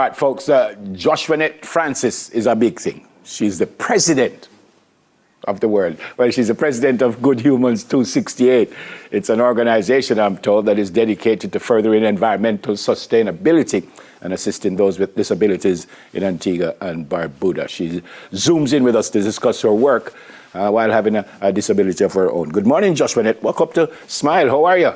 right, folks, Joshua Francis is a big thing. She's the president of the world. Well, she's the president of Good Humans 268. It's an organization, I'm told, that is dedicated to furthering environmental sustainability and assisting those with disabilities in Antigua and Barbuda. She zooms in with us to discuss her work while having a disability of her own. Good morning, Joshua. Welcome to Smile. How are you?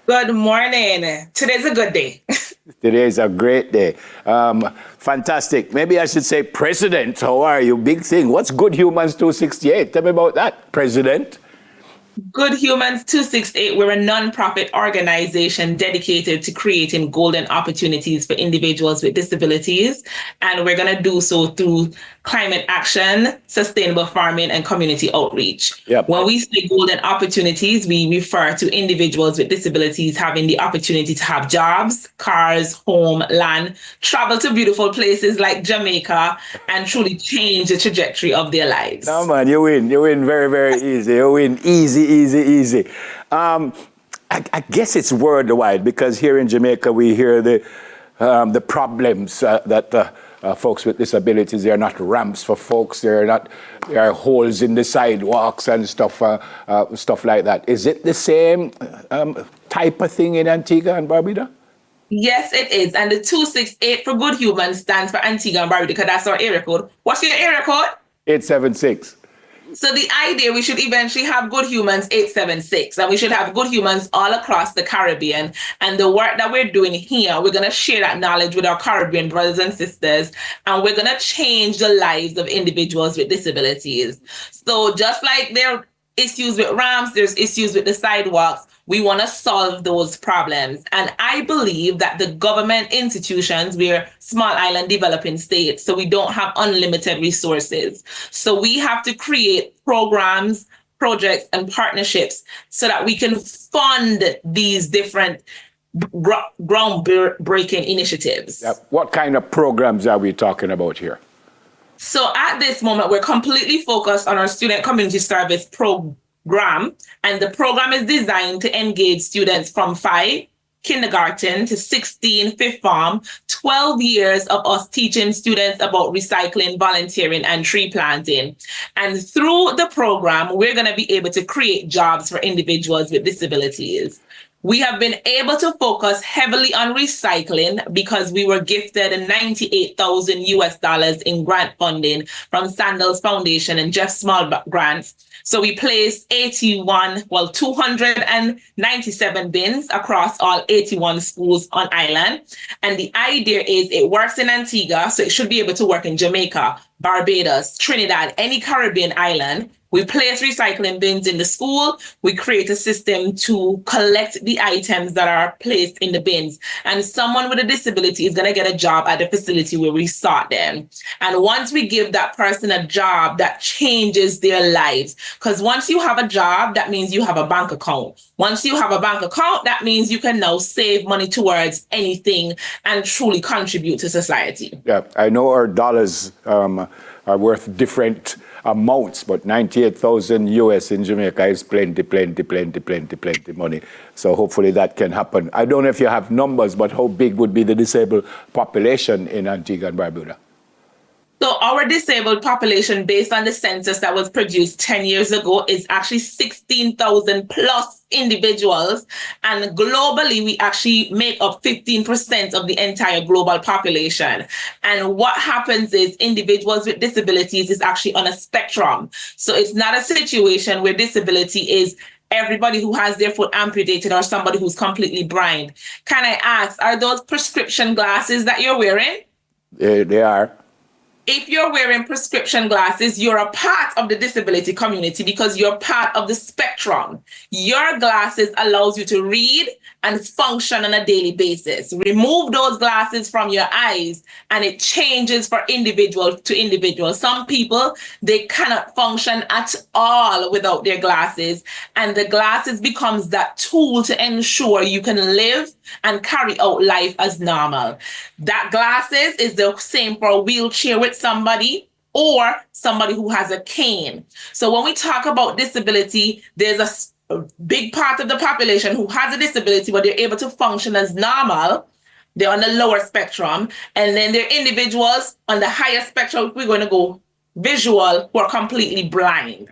Good morning. Today's a good day. Today is a great day. Fantastic. Maybe I should say, President, how are you? Big thing. What's Good Humans 268? Tell me about that, President. Good Humans 268, we're a non-profit organization dedicated to creating golden opportunities for individuals with disabilities. And we're going to do so through climate action, sustainable farming, and community outreach. Yep. When we say golden opportunities, we refer to individuals with disabilities having the opportunity to have jobs, cars, home, land, travel to beautiful places like Jamaica, and truly change the trajectory of their lives. No, man, you win. You win very, very easy. You win easy. I guess it's worldwide because here in Jamaica we hear the problems that folks with disabilities. They are not ramps for folks. There are holes in the sidewalks and stuff like that. Is it the same type of thing in Antigua and Barbuda? Yes, it is. And the 268 for Good Humans stands for Antigua and Barbuda because that's our area code. What's your area code? 876. So the idea, we should eventually have Good Humans 876, and we should have Good Humans all across the Caribbean. And the work that we're doing here, we're going to share that knowledge with our Caribbean brothers and sisters, and we're going to change the lives of individuals with disabilities. So just like there are issues with ramps, there's issues with the sidewalks, we want to solve those problems. And I believe that the government institutions, we're small island developing states, so we don't have unlimited resources. So we have to create programs, projects, and partnerships so that we can fund these different groundbreaking initiatives. Yep. What kind of programs are we talking about here? So at this moment, we're completely focused on our student community service program, and the program is designed to engage students from 5 kindergarten to 16 fifth form, 12 years of us teaching students about recycling, volunteering, and tree planting. And through the program, we're going to be able to create jobs for individuals with disabilities. We have been able to focus heavily on recycling because we were gifted $98,000 in grant funding from Sandals Foundation and Jeff Small grants. So we placed 297 bins across all 81 schools on island. And the idea is it works in Antigua, so it should be able to work in Jamaica, Barbados, Trinidad, any Caribbean island. We place recycling bins in the school. We create a system to collect the items that are placed in the bins. And someone with a disability is going to get a job at the facility where we sort them. And once we give that person a job, that changes their lives. Because once you have a job, that means you have a bank account. Once you have a bank account, that means you can now save money towards anything and truly contribute to society. Yeah, I know our dollars are worth different amounts, but 98,000 US in Jamaica is plenty money. So hopefully that can happen. I don't know if you have numbers, but how big would be the disabled population in Antigua and Barbuda? So our disabled population, based on the census that was produced 10 years ago, is actually 16,000 plus individuals. And globally, we actually make up 15% of the entire global population. And what happens is individuals with disabilities is actually on a spectrum. So it's not a situation where disability is everybody who has their foot amputated or somebody who's completely blind. Can I ask, are those prescription glasses that you're wearing? They are. If you're wearing prescription glasses, you're a part of the disability community because you're part of the spectrum. Your glasses allows you to read and function on a daily basis. Remove those glasses from your eyes and it changes for individual to individual. Some people, they cannot function at all without their glasses, and the glasses becomes that tool to ensure you can live and carry out life as normal. That glasses is the same for a wheelchair with somebody or somebody who has a cane. So when we talk about disability, there's a big part of the population who has a disability, but they're able to function as normal. they're on the lower spectrum. And then there are individuals on the higher spectrum, we're going to go visual, who are completely blind.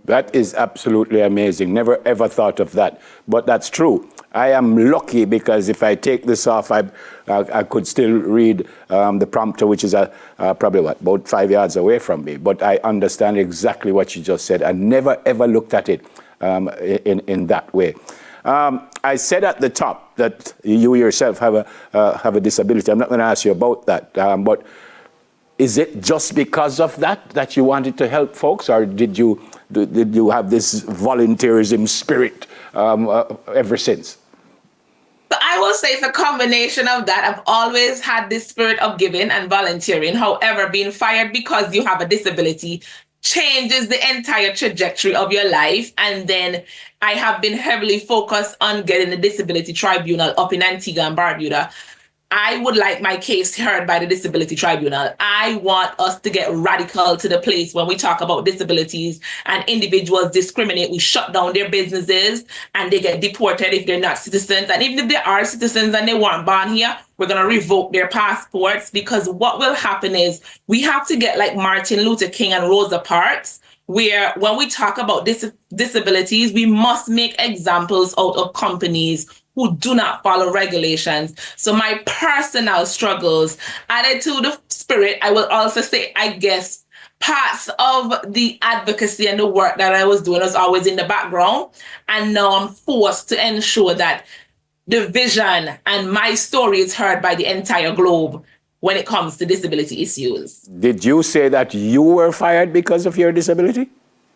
That is absolutely amazing. Never ever thought of that. But that's true. I am lucky because if I take this off, I could still read the prompter, which is probably about 5 yards away from me. But I understand exactly what you just said. I never ever looked at it in that way. I said at the top that you yourself have a disability. I'm not going to ask you about that. But is it just because of that you wanted to help folks, or did you have this volunteerism spirit ever since? So I will say it's a combination of that. I've always had this spirit of giving and volunteering. However, being fired because you have a disability changes the entire trajectory of your life. And then I have been heavily focused on getting the disability tribunal up in Antigua and Barbuda. I would like my case heard by the Disability Tribunal. I want us to get radical to the place when we talk about disabilities and individuals discriminate. We shut down their businesses and they get deported if they're not citizens. And even if they are citizens and they weren't born here, we're going to revoke their passports, because what will happen is we have to get like Martin Luther King and Rosa Parks, where when we talk about disabilities, we must make examples out of companies who do not follow regulations. So my personal struggles, added to the spirit, I will also say, I guess, parts of the advocacy and the work that I was doing was always in the background. And now I'm forced to ensure that the vision and my story is heard by the entire globe when it comes to disability issues. Did you say that you were fired because of your disability?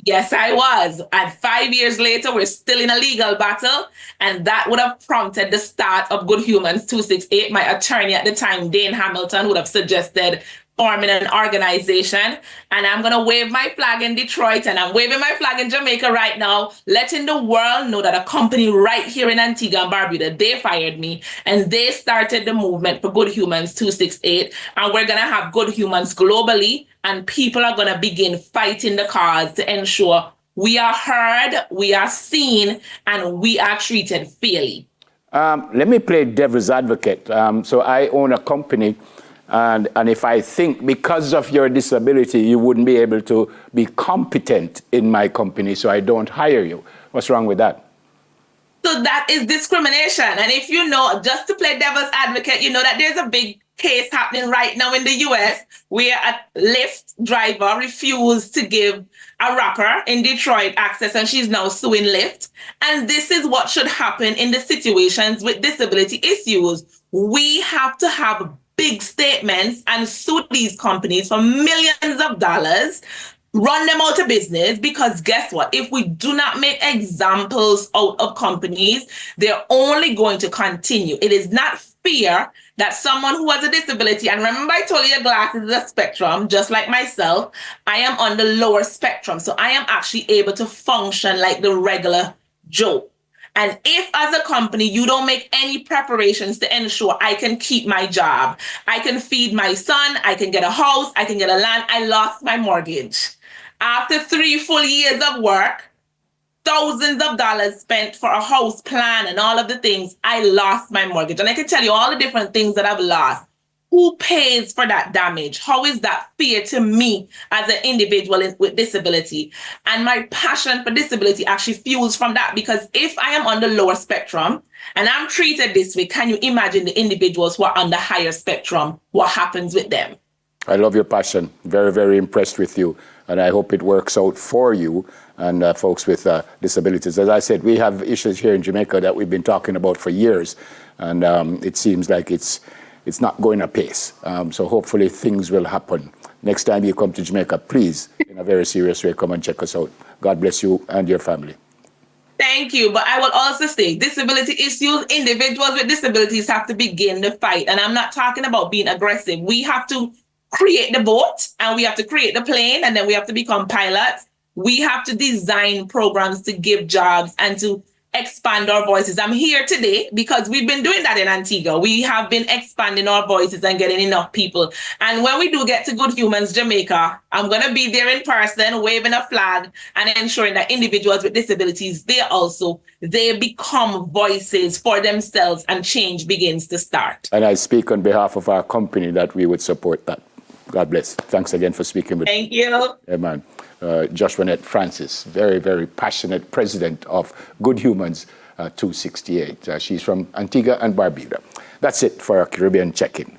Yes, I was. And 5 years later, we're still in a legal battle. And that would have prompted the start of Good Humans 268. My attorney at the time, Dane Hamilton, would have suggested forming an organization. And I'm going to wave my flag in Detroit, and I'm waving my flag in Jamaica right now, letting the world know that a company right here in Antigua and Barbuda, they fired me and they started the movement for Good Humans 268. And we're going to have Good Humans globally, and people are going to begin fighting the cause to ensure we are heard, we are seen, and we are treated fairly. Let me play devil's advocate. So I own a company, and if I think because of your disability, you wouldn't be able to be competent in my company, so I don't hire you. What's wrong with that? So that is discrimination. And if you know, just to play devil's advocate, you know that there's a big case happening right now in the US where a Lyft driver refused to give a rapper in Detroit access, and she's now suing Lyft. And this is what should happen in the situations with disability issues. We have to have big statements and sue these companies for millions of dollars, run them out of business, because guess what? If we do not make examples out of companies, they're only going to continue. It is not fair that someone who has a disability, and remember I told you your glasses is a spectrum, just like myself, I am on the lower spectrum. So I am actually able to function like the regular Joe. And if as a company, you don't make any preparations to ensure I can keep my job, I can feed my son, I can get a house, I can get a land, I lost my mortgage. After 3 full years of work, thousands of dollars spent for a house plan and all of the things, I lost my mortgage. And I can tell you all the different things that I've lost. Who pays for that damage? How is that fair to me as an individual with disability? And my passion for disability actually fuels from that, because if I am on the lower spectrum and I'm treated this way, can you imagine the individuals who are on the higher spectrum? What happens with them? I love your passion. Very, very impressed with you. And I hope it works out for you and folks with disabilities. As I said, we have issues here in Jamaica that we've been talking about for years. And it seems like it's not going apace. So hopefully things will happen. Next time you come to Jamaica, please, in a very serious way, come and check us out. God bless you and your family. Thank you. But I will also say disability issues, individuals with disabilities have to begin the fight. And I'm not talking about being aggressive. We have to create the boat, and we have to create the plane, and then we have to become pilots. We have to design programs to give jobs and to expand our voices. I'm here today because we've been doing that in Antigua. We have been expanding our voices and getting enough people. And when we do get to Good Humans Jamaica, I'm going to be there in person, waving a flag and ensuring that individuals with disabilities, they become voices for themselves and change begins to start. And I speak on behalf of our company that we would support that. God bless. Thanks again for speaking with me. Thank you. Amen. Joshua Francis, very, very passionate president of Good Humans 268. She's from Antigua and Barbuda. That's it for our Caribbean check-in.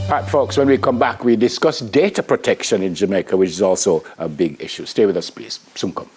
All right, folks, when we come back, we discuss data protection in Jamaica, which is also a big issue. Stay with us, please. Soon come.